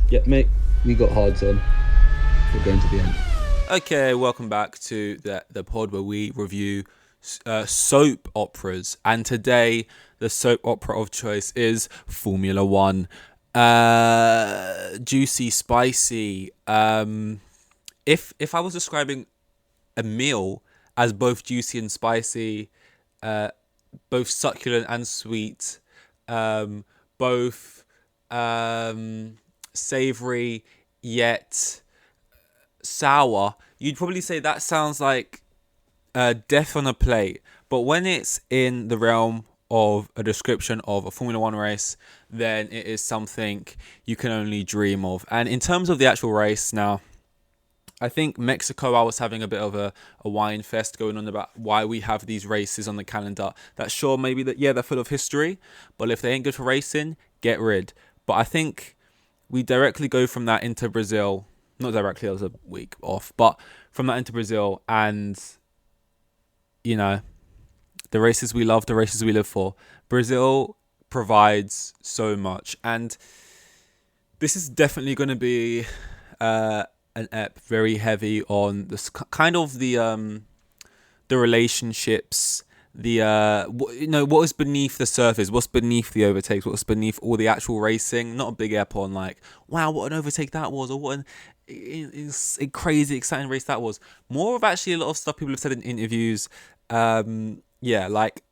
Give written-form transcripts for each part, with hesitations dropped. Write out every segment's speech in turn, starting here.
Yeah, mate, we got hards on. We're going to the end. Okay, welcome back to the pod where we review soap operas, and today the soap opera of choice is Formula One. Juicy, spicy. If I was describing a meal as both juicy and spicy, uh, both succulent and sweet, both savory yet sour, you'd probably say that sounds like death on a plate. But when it's in the realm of a description of a Formula One race, then it is something you can only dream of. And in terms of the actual race now, I think Mexico, I was having a bit of a wine fest going on about why we have these races on the calendar. That sure, maybe that, yeah, they're full of history, but if they ain't good for racing, get rid. But I think we directly go from that into Brazil. Not directly, I was a week off, but from that into Brazil, and you know, the races we love, the races we live for. Brazil provides so much, and this is definitely going to be an ep very heavy on this kind of the relationships, the what is beneath the surface, what's beneath the overtakes, what's beneath all the actual racing. Not a big ep on like, wow, what an overtake that was, or what a crazy exciting race that was. More of actually a lot of stuff people have said in interviews. Yeah, like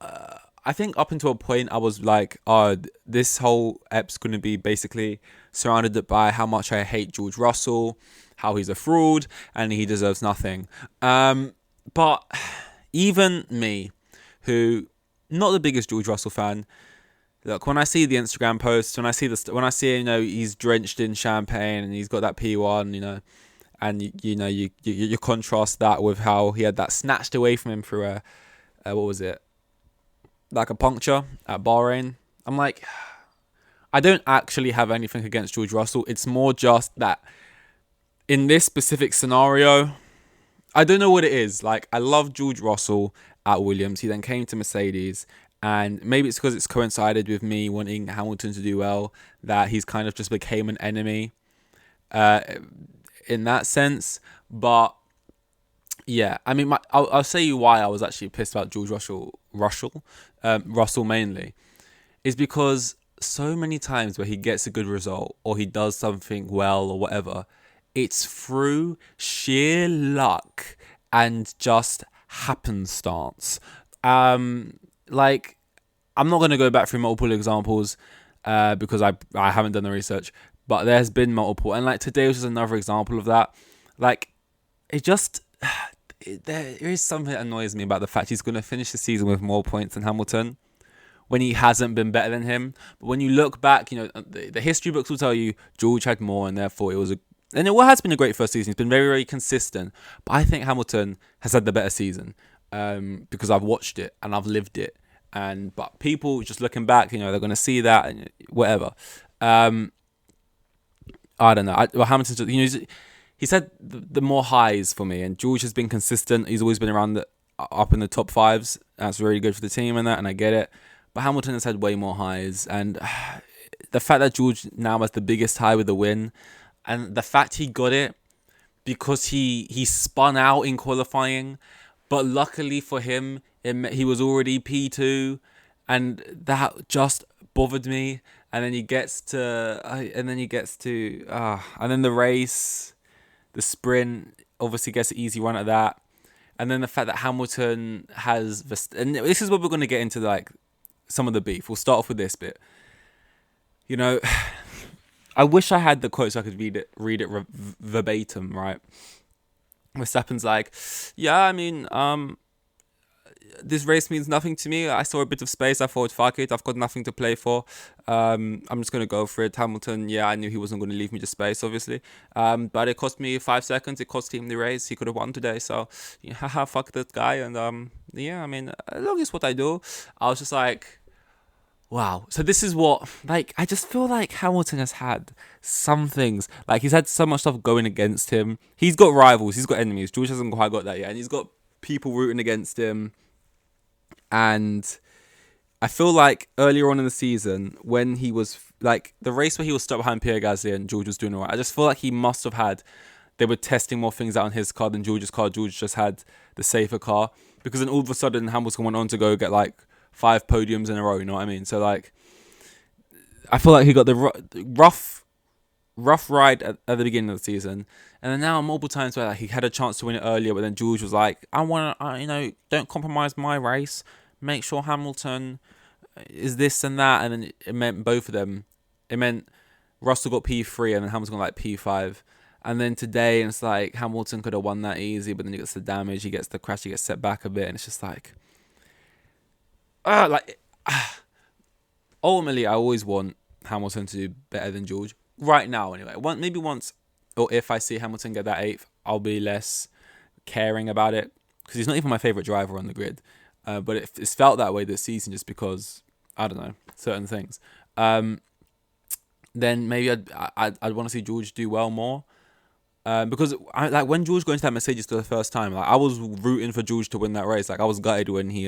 I think up until a point I was like, oh, this whole ep's going to be basically surrounded by how much I hate George Russell, how he's a fraud, and he deserves nothing. But even me, who not the biggest George Russell fan, look, when I see the Instagram posts, when I see he's drenched in champagne and he's got that P1, and you contrast that with how he had that snatched away from him through what was it, like a puncture at Bahrain. I'm like, I don't actually have anything against George Russell. It's more just that in this specific scenario, I don't know what it is. Like, I love George Russell at Williams. He then came to Mercedes, and maybe it's because it's coincided with me wanting Hamilton to do well that he's kind of just became an enemy uh, in that sense. But yeah, I mean, I'll say you why I was actually pissed about George Russell mainly, is because so many times where he gets a good result or he does something well or whatever, it's through sheer luck and just happenstance. Like, I'm not going to go back through multiple examples because I haven't done the research, but there's been multiple. And like today was just another example of that. Like, it just... there is something that annoys me about the fact he's going to finish the season with more points than Hamilton when he hasn't been better than him. But when you look back, the history books will tell you George had more, and therefore it has been a great first season. He's been very, very consistent. But I think Hamilton has had the better season because I've watched it and I've lived it. But people just looking back, they're going to see that and whatever. I don't know. Hamilton's just, he's had the more highs for me, and George has been consistent. He's always been around up in the top fives. That's really good for the team and I get it. But Hamilton has had way more highs, and the fact that George now has the biggest high with the win, and the fact he got it because he spun out in qualifying, but luckily for him, he was already P2, and that just bothered me. And then he gets to, and then the race. The sprint obviously gets an easy run at that. And then the fact that Hamilton has... And this is where we're going to get into like some of the beef. We'll start off with this bit. I wish I had the quote so I could read it verbatim, right? Verstappen's like, yeah, I mean, this race means nothing to me. I saw a bit of space. I thought, fuck it, I've got nothing to play for. I'm just going to go for it. Hamilton, yeah, I knew he wasn't going to leave me the space, obviously. But it cost me 5 seconds. It cost him the race. He could have won today. So, haha, fuck that guy. And yeah, I mean, as long as what I do, I was just like, wow. So this is what, like, I just feel like Hamilton has had some things. Like, he's had so much stuff going against him. He's got rivals. He's got enemies. George hasn't quite got that yet. And he's got people rooting against him. And I feel like earlier on in the season, when he was like the race where he was stuck behind Pierre Gasly and George was doing all right, I just feel like he must have had. They were testing more things out on his car than George's car. George just had the safer car, because then all of a sudden Hamilton went on to go get like 5 podiums in a row. You know what I mean? So like, I feel like he got the rough ride at the beginning of the season, and then now multiple times where like, he had a chance to win it earlier, but then George was like, "I want to, don't compromise my race. Make sure Hamilton is this and that," and then it meant both of them. It meant Russell got P3 and then Hamilton got like P5. And then today, it's like Hamilton could have won that easy, but then he gets the damage, he gets the crash, he gets set back a bit, and it's just like, ultimately, I always want Hamilton to do better than George. Right now, anyway. Maybe once, or if I see Hamilton get that 8th, I'll be less caring about it, because he's not even my favourite driver on the grid. But it's felt that way this season just because, I don't know, certain things. Then maybe I'd want to see George do well more. Because when George got into that Mercedes for the first time, like I was rooting for George to win that race. Like I was gutted when he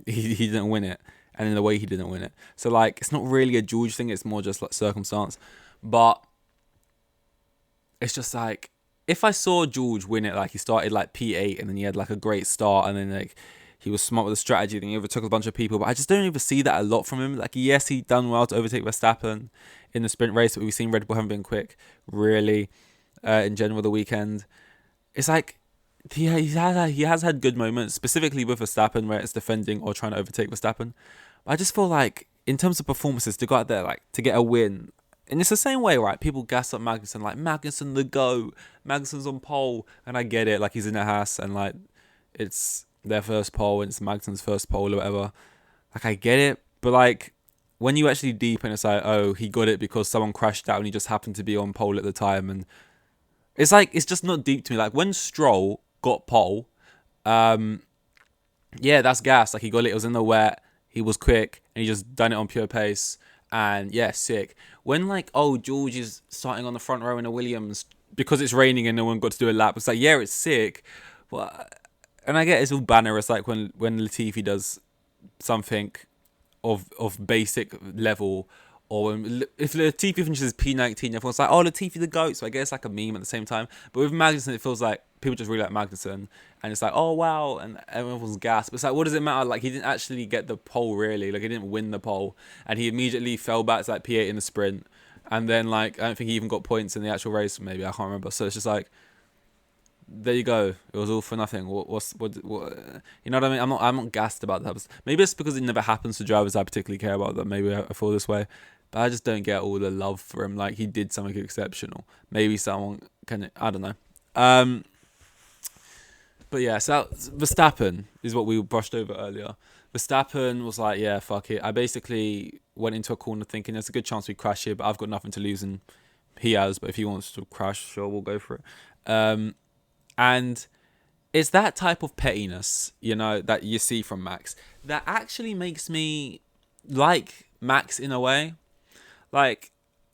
didn't win it, and in the way he didn't win it. So like it's not really a George thing; it's more just like circumstance. But it's just like if I saw George win it, like he started like P8 and then he had like a great start, and then like he was smart with the strategy, then he overtook a bunch of people. But I just don't even see that a lot from him. Like yes, he done well to overtake Verstappen in the sprint race, but we've seen Red Bull haven't been quick really. In general, the weekend, it's like he has had good moments, specifically with Verstappen, where it's defending or trying to overtake Verstappen. But I just feel like in terms of performances, to go out there like to get a win, and it's the same way, right? People gas up Magnussen, like Magnussen the GOAT, Magnussen's on pole, and I get it, like he's in a Haas, and like it's their first pole, and it's Magnussen's first pole or whatever. Like I get it, but like when you actually deep and it's like, oh, he got it because someone crashed out and he just happened to be on pole at the time, and it's like, it's just not deep to me. Like, when Stroll got pole, yeah, that's gas. Like, he got it. It was in the wet. He was quick. And he just done it on pure pace. And, yeah, sick. When, like, oh, George is starting on the front row in a Williams because it's raining and no one got to do a lap. It's like, yeah, it's sick. But, and I get it's all banner. It's like when Latifi does something of basic level, or if Latifi finishes P19, everyone's like, oh, Latifi the GOAT. So I guess it's like a meme at the same time. But with Magnussen, it feels like people just really like Magnussen. And it's like, oh, wow. And everyone's gassed. But it's like, what does it matter? Like, he didn't actually get the pole, really. Like, he didn't win the pole. And he immediately fell back to like P8 in the sprint. And then, like, I don't think he even got points in the actual race, maybe. I can't remember. So it's just like, there you go. It was all for nothing. What you know what I mean? I'm not gassed about that. Maybe it's because it never happens to drivers I particularly care about that maybe I feel this way. But I just don't get all the love for him. Like, he did something exceptional. Maybe someone can, I don't know. But yeah, so Verstappen is what we brushed over earlier. Verstappen was like, yeah, fuck it. I basically went into a corner thinking there's a good chance we crash here, but I've got nothing to lose, and he has. But if he wants to crash, sure, we'll go for it. And it's that type of pettiness, you know, that you see from Max that actually makes me like Max in a way. Like,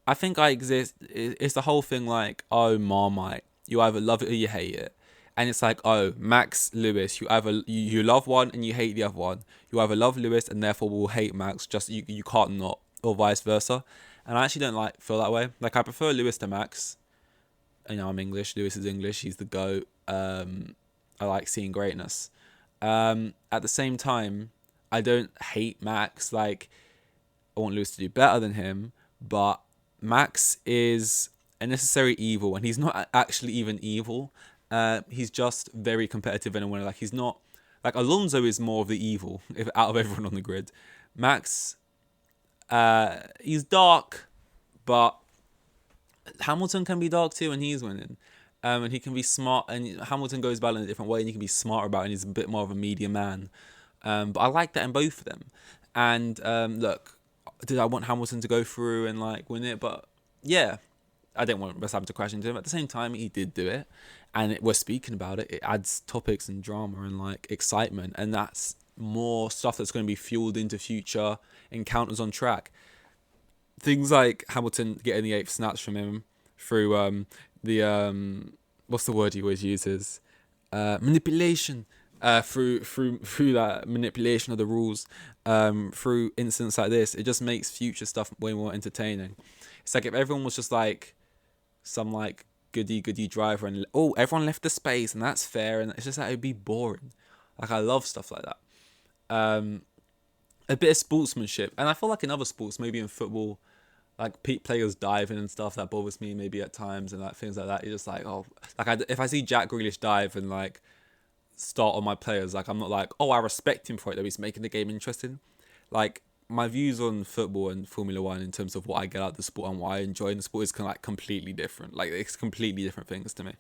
I think I exist. It's the whole thing like, oh, Marmite, you either love it or you hate it. And it's like, oh, Max, Lewis, you either you love one and you hate the other one. You either love Lewis and therefore will hate Max. Just you can't not, or vice versa. And I actually don't feel that way. Like, I prefer Lewis to Max. You know, I'm English. Lewis is English. He's the GOAT. I like seeing greatness. At the same time, I don't hate Max. Like, I want Lewis to do better than him. But Max is a necessary evil, and he's not actually even evil. He's just very competitive in a way. Like, he's not, like, Alonso is more of the evil out of everyone on the grid. Max, he's dark, but Hamilton can be dark too, and he's winning. And he can be smart, and Hamilton goes about it in a different way, and he can be smart about it, and he's a bit more of a media man. But I like that in both of them. And look, did I want Hamilton to go through and like win it? But yeah, I didn't want Verstappen to crash into him. At the same time, he did do it, and we're speaking about it. It adds topics and drama and like excitement, and that's more stuff that's going to be fueled into future encounters on track. Things like Hamilton getting the 8th snatch from him through the what's the word he always uses? Manipulation. through that manipulation of the rules, through incidents like this, it just makes future stuff way more entertaining. It's like if everyone was just like some like goody driver and everyone left the space and that's fair, and it's just like it'd be boring. Like I love stuff like that. A bit of sportsmanship, and I feel like in other sports, maybe in football, like players diving and stuff, that bothers me maybe at times, and like things like that. You're just like, oh, like if I see Jack Grealish dive and like start on my players, like I'm not like, oh, I respect him for it, that he's making the game interesting. Like my views on football and Formula One in terms of what I get out of the sport and what I enjoy in the sport is kind of like completely different. Like it's completely different things to me.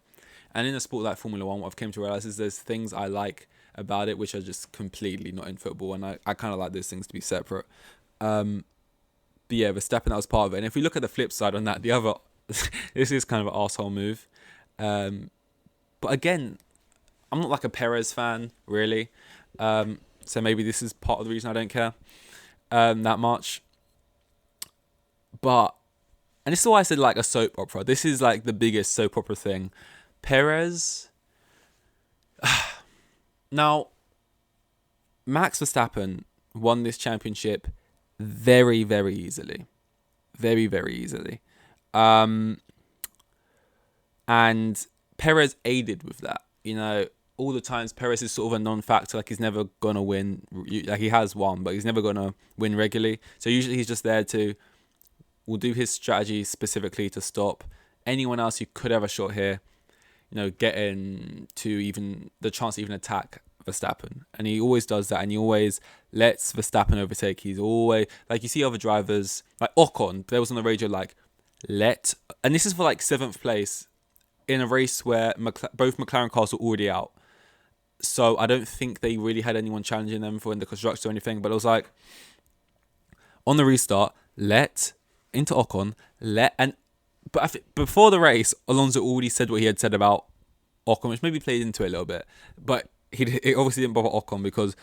And in a sport like Formula One, what I've come to realize is there's things I like about it which are just completely not in football, and I kind of like those things to be separate. But yeah, Verstappen, that was part of it. And if we look at the flip side on that, the other, this is kind of an arsehole move. But again, I'm not like a Perez fan, really. So maybe this is part of the reason I don't care that much. But, and this is why I said like a soap opera. This is like the biggest soap opera thing. Perez. Now, Max Verstappen won this championship very, very easily. Very, very easily. And Perez aided with that. You know, all the times Perez is sort of a non-factor. Like he's never going to win. Like he has won, but he's never going to win regularly. So usually he's just there will do his strategy specifically to stop anyone else who could have a shot here, you know, getting to even the chance to even attack Verstappen. And he always does that, and he always lets Verstappen overtake. He's always, like, you see other drivers, like Ocon, there was on the radio, like, and this is for like 7th place in a race where both McLaren cars were already out. So I don't think they really had anyone challenging them for in the constructor or anything, but it was like, on the restart, into Ocon, but I think before the race, Alonso already said what he had said about Ocon, which maybe played into it a little bit. But it obviously didn't bother Ocon because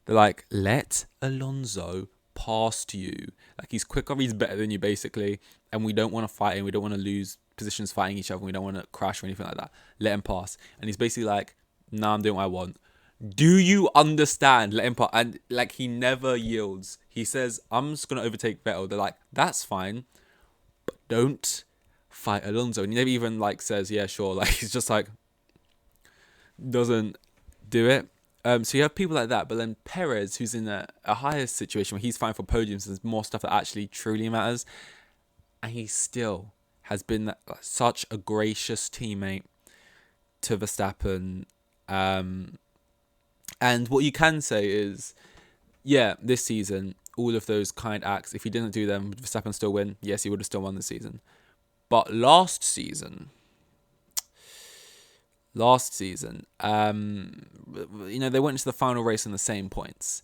they're like, let Alonso past you. Like, he's quicker, he's better than you, basically. And we don't want to fight him. We don't want to lose positions fighting each other. We don't want to crash or anything like that. Let him pass. And he's basically like, nah, I'm doing what I want. Do you understand? Let him pass. And like, he never yields. He says, I'm just going to overtake Vettel. They're like, that's fine, but don't fight Alonso. And he never even like says, yeah, sure. Like, he's just like, doesn't do it. So you have people like that, but then Perez, who's in a higher situation where he's fighting for podiums, there's more stuff that actually truly matters, and he still has been such a gracious teammate to Verstappen. And what you can say is, yeah, this season, all of those kind acts, if he didn't do them, would Verstappen still win? Yes, he would have still won the season. But last season, you know, they went into the final race on the same points,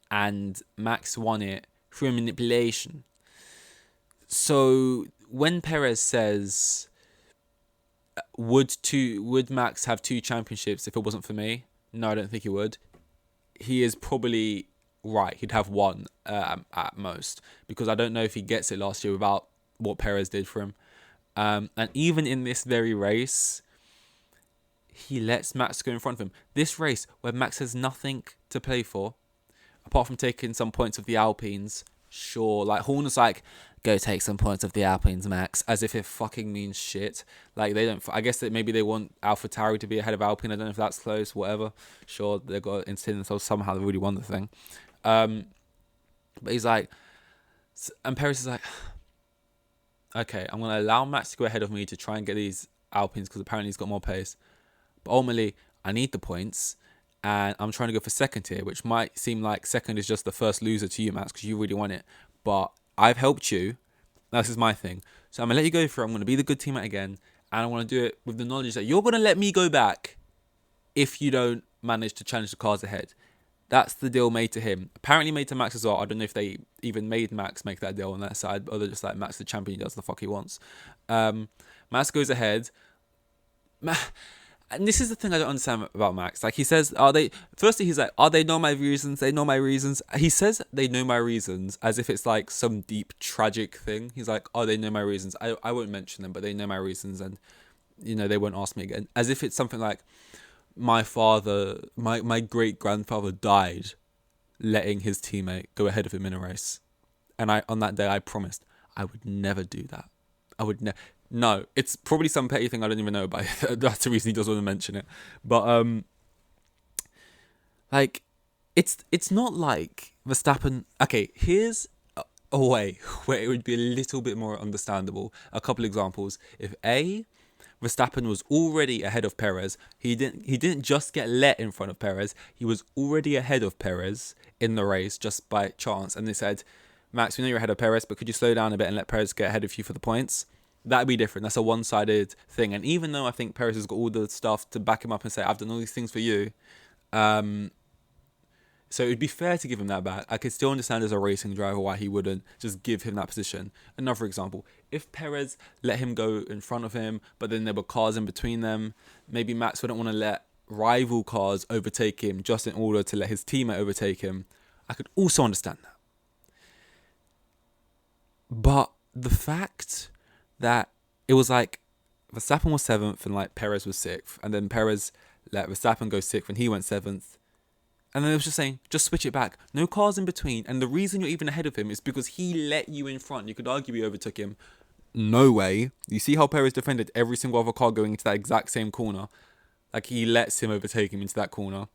and Max won it through manipulation. So when Perez says, would Max have 2 championships if it wasn't for me? No, I don't think he would. He is probably right. He'd have 1 at most, because I don't know if he gets it last year without what Perez did for him. And even in this very race, he lets Max go in front of him. This race where Max has nothing to play for, apart from taking some points of the Alpines, sure. Like, Horner's like, go take some points of the Alpines, Max, as if it fucking means shit. Like, they don't, I guess that maybe they want AlphaTauri to be ahead of Alpine. I don't know if that's close, whatever. Sure, they've got to insist themselves somehow they really won the thing. But he's like, and Perez is like, okay, I'm going to allow Max to go ahead of me to try and get these Alpines because apparently he's got more pace. But ultimately, I need the points, and I'm trying to go for second here, which might seem like second is just the first loser to you, Max, because you really want it. But I've helped you. This is my thing. So I'm going to let you go through. I'm going to be the good teammate again, and I want to do it with the knowledge that you're going to let me go back if you don't manage to challenge the cars ahead. That's the deal made to him. Apparently made to Max as well. I don't know if they even made Max make that deal on that side, or they're just like, Max the champion, he does the fuck he wants. Max goes ahead. And this is the thing I don't understand about Max. Like, he says, firstly, he's like, they know my reasons? They know my reasons. He says they know my reasons as if it's like some deep, tragic thing. He's like, they know my reasons. I won't mention them, but they know my reasons, and, you know, they won't ask me again. As if it's something like, my father, my great grandfather died letting his teammate go ahead of him in a race. And on that day I promised I would never do that. I would never. No, it's probably some petty thing I don't even know about. That's the reason he doesn't want to mention it. But like, it's not like Verstappen. Okay, here's a way where it would be a little bit more understandable. A couple examples. If Verstappen was already ahead of Perez, he didn't just get let in front of Perez. He was already ahead of Perez in the race just by chance, and they said, Max, we know you're ahead of Perez, but could you slow down a bit and let Perez get ahead of you for the points? That'd be different. That's a one-sided thing. And even though I think Perez has got all the stuff to back him up and say, I've done all these things for you, so it'd be fair to give him that back. I could still understand as a racing driver why he wouldn't just give him that position. Another example, if Perez let him go in front of him, but then there were cars in between them, maybe Max wouldn't want to let rival cars overtake him just in order to let his teammate overtake him. I could also understand that. But the fact that it was like Verstappen was 7th and like Perez was 6th, and then Perez let Verstappen go 6th and he went 7th, and then it was just saying, just switch it back, no cars in between, and the reason you're even ahead of him is because he let you in front. You could argue he overtook him. No way. You see how Perez defended every single other car going into that exact same corner? Like, he lets him overtake him into that corner.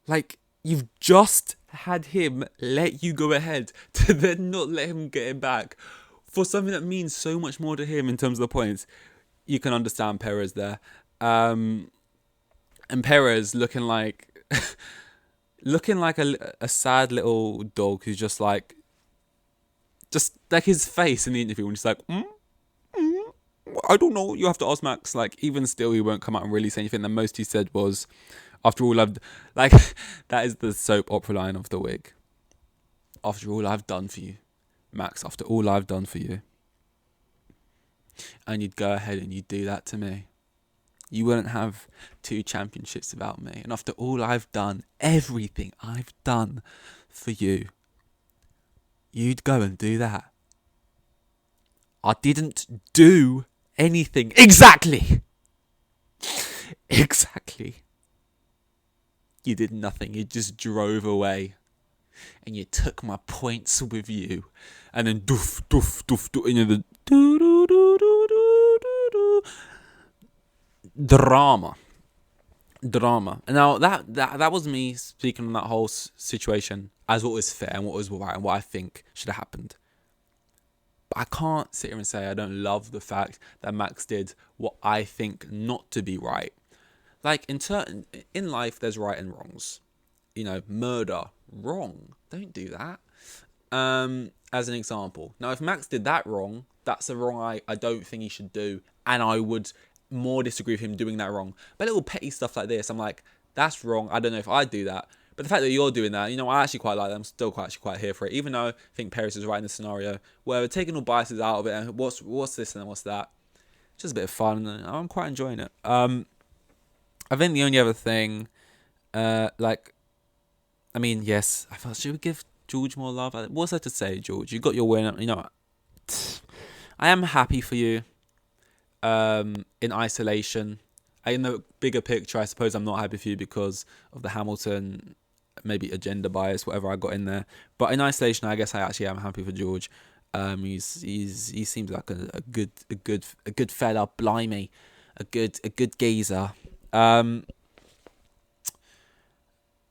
Like, you've just had him let you go ahead to then not let him get it back for something that means so much more to him in terms of the points. You can understand Perez there. And Perez looking like a sad little dog who's just like his face in the interview when he's like, I don't know, you have to ask Max. Like, even still, he won't come out and really say anything. The most he said was, after all I've... Like, that is the soap opera line of the week. After all I've done for you, Max, after all I've done for you. And you'd go ahead and you'd do that to me. You wouldn't have 2 championships without me. And after all I've done, everything I've done for you, you'd go and do that. I didn't do anything. Exactly. You did nothing. You just drove away. And you took my points with you. And then doof, doof, doof, doof. And the doo, doo, doo, doo, doo, doo, doo. Drama. And now that was me speaking on that whole situation as what was fair and what was right and what I think should have happened. But I can't sit here and say I don't love the fact that Max did what I think not to be right. Like, in life, there's right and wrongs. You know, murder, wrong. Don't do that. As an example. Now, if Max did that wrong, that's a wrong I don't think he should do. And I would more disagree with him doing that wrong. But little petty stuff like this, I'm like, that's wrong. I don't know if I'd do that. But the fact that you're doing that, you know, I actually quite like that. I'm still quite here for it. Even though I think Perez is right in the scenario where we're taking all biases out of it and what's this and what's that. Just a bit of fun, and I'm quite enjoying it. I think the only other thing, yes, I thought, should we give George more love? What's there to say, George? You got your win. You know, I am happy for you. In isolation, in the bigger picture, I suppose I'm not happy for you because of the Hamilton, maybe agenda bias, whatever I got in there. But in isolation, I guess I actually am happy for George. He seems like a good fella, blimey, a good geezer. And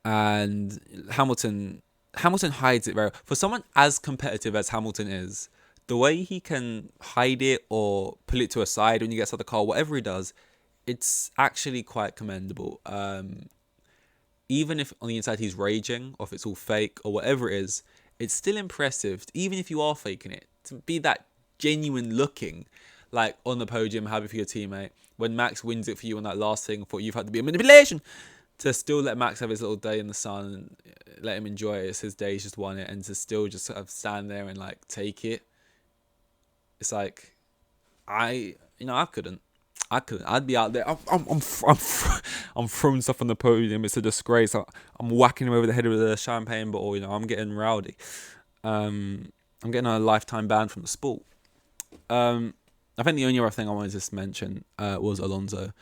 Hamilton hides it very well. For someone as competitive as Hamilton is, the way he can hide it or pull it to a side when he gets out of the car, whatever he does, it's actually quite commendable. Even if on the inside he's raging, or if it's all fake, or whatever it is, it's still impressive, even if you are faking it, to be that genuine looking, like on the podium, happy for your teammate. When Max wins it for you on that last thing, thought you've had to be a manipulation, to still let Max have his little day in the sun and let him enjoy it. It's his day, he's just won it, and to still just sort of stand there and like take it. It's like, I couldn't. I'd be out there. I'm throwing stuff on the podium. It's a disgrace. I'm whacking him over the head with a champagne bottle. You know, I'm getting rowdy. I'm getting a lifetime ban from the sport. I think the only other thing I wanted to just mention was Alonso.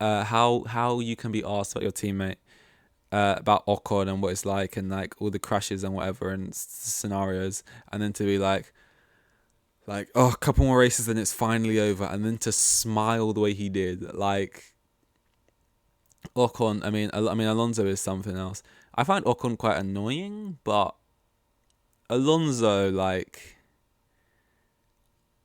how you can be asked about your teammate, about Ocon and what it's like, and like all the crashes and whatever and scenarios, and then to be like, oh, a couple more races and it's finally over, and then to smile the way he did, like Ocon. I mean, Alonso is something else. I find Ocon quite annoying, but Alonso, like,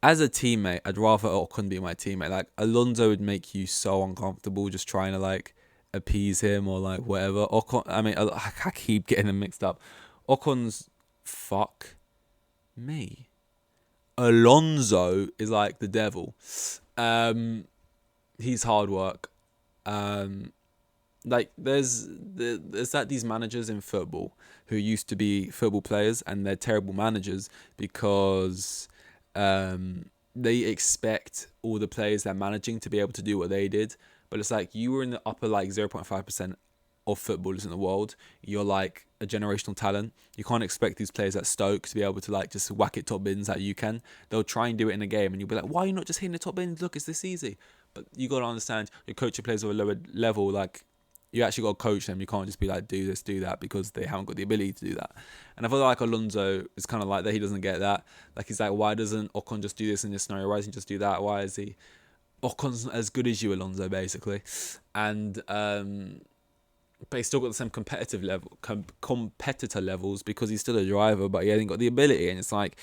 as a teammate, I'd rather Ocon be my teammate. Like, Alonso would make you so uncomfortable just trying to, like, appease him or, like, whatever. Ocon, I mean, I keep getting them mixed up. Ocon's fuck me. Alonso is, like, the devil. He's hard work. Like, there's these managers in football who used to be football players, and they're terrible managers because they expect all the players they're managing to be able to do what they did. But it's like, you were in the upper, like, 0.5% of footballers in the world. You're like a generational talent. You can't expect these players at Stoke to be able to, like, just whack it top bins like you can. They'll try and do it in a game, and you'll be like, why are you not just hitting the top bins? Look, it's this easy. But you got to understand, your coaching players at a lower level, like, you actually got to coach them. You can't just be like, do this, do that, because they haven't got the ability to do that. And I feel like Alonso is kind of like that. He doesn't get that. Like, he's like, why doesn't Ocon just do this in this scenario? Why doesn't he just do that? Why is he... Ocon's not as good as you, Alonso, basically. And but he's still got the same competitive level, competitor levels, because he's still a driver, but he hasn't got the ability. And it's like,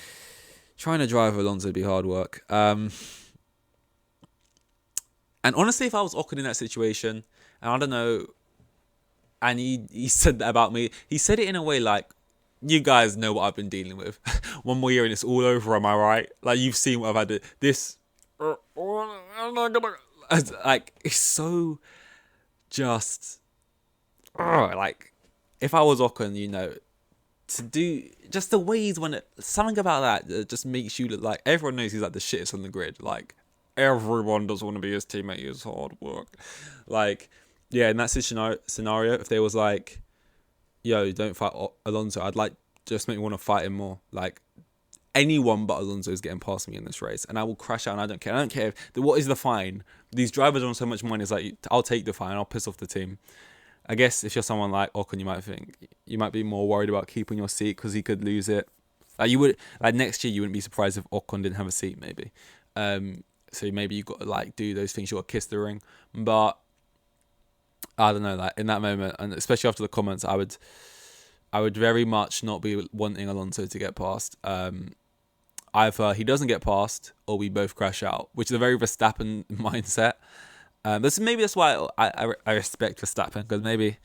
trying to drive Alonso would be hard work. And honestly, if I was Ocon in that situation, and I don't know, and he said that about me, he said it in a way like, you guys know what I've been dealing with. One more year and it's all over, am I right? Like, you've seen what I've had to... This... Like, it's so just... like, if I was Ocon, you know, to do... Just the way he's won it... Something about that just makes you look like... Everyone knows he's like the shittest on the grid. Like, everyone does want to be his teammate. It's hard work. Like... Yeah, in that scenario, if they was like, yo, don't fight Alonso, I'd like, just make me want to fight him more. Like, anyone but Alonso is getting past me in this race, and I will crash out, and I don't care. I don't care what is the fine. These drivers are on so much money, it's like, I'll take the fine, I'll piss off the team. I guess if you're someone like Ocon, you might be more worried about keeping your seat because he could lose it. Like, you would, like, next year, you wouldn't be surprised if Ocon didn't have a seat, maybe. So maybe you've got to, like, do those things, you've got to kiss the ring. But I don't know, like, in that moment, and especially after the comments, I would very much not be wanting Alonso to get past. Either he doesn't get past, or we both crash out, which is a very Verstappen mindset. That's why I respect Verstappen, because maybe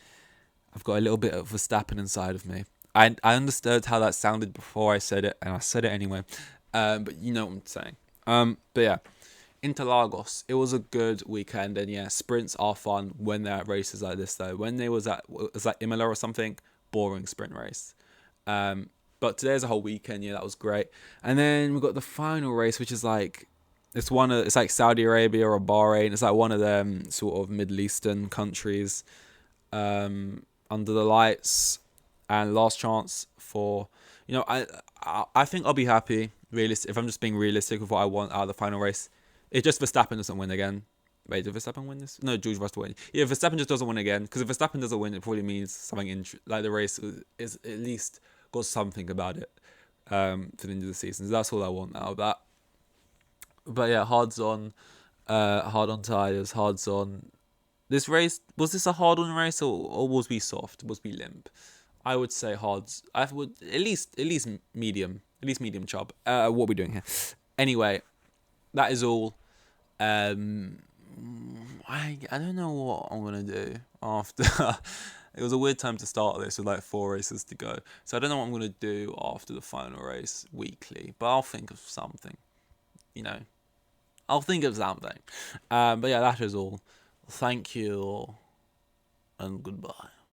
I've got a little bit of Verstappen inside of me. I understood how that sounded before I said it, and I said it anyway. But you know what I'm saying. But yeah. Interlagos, it was a good weekend, and yeah, sprints are fun when they're at races like this, though. When they was like Imola or something, boring sprint race. But today's a whole weekend, yeah, that was great. And then we got the final race, which is like, it's like Saudi Arabia or Bahrain. It's like one of them sort of Middle Eastern countries, under the lights, and last chance for, you know, I think I'll be happy, if I'm just being realistic with what I want out of the final race. It's just Verstappen doesn't win again. Wait, did Verstappen win this? No, George Russell win. Yeah, Verstappen just doesn't win again. Because if Verstappen doesn't win, it probably means something like the race is at least got something about it for the end of the season. So that's all I want out of that. But yeah, hard on tyres, hards on. This race, was this a hard on race, or was we soft? Was we limp? I would say hards. I would at least medium chub. What are we doing here? Anyway, that is all. I don't know what I'm gonna do after. It was a weird time to start this with like 4 races to go, so I don't know what I'm gonna do after the final race weekly. But I'll think of something. You know, I'll think of something. But yeah, that is all. Thank you all, and goodbye.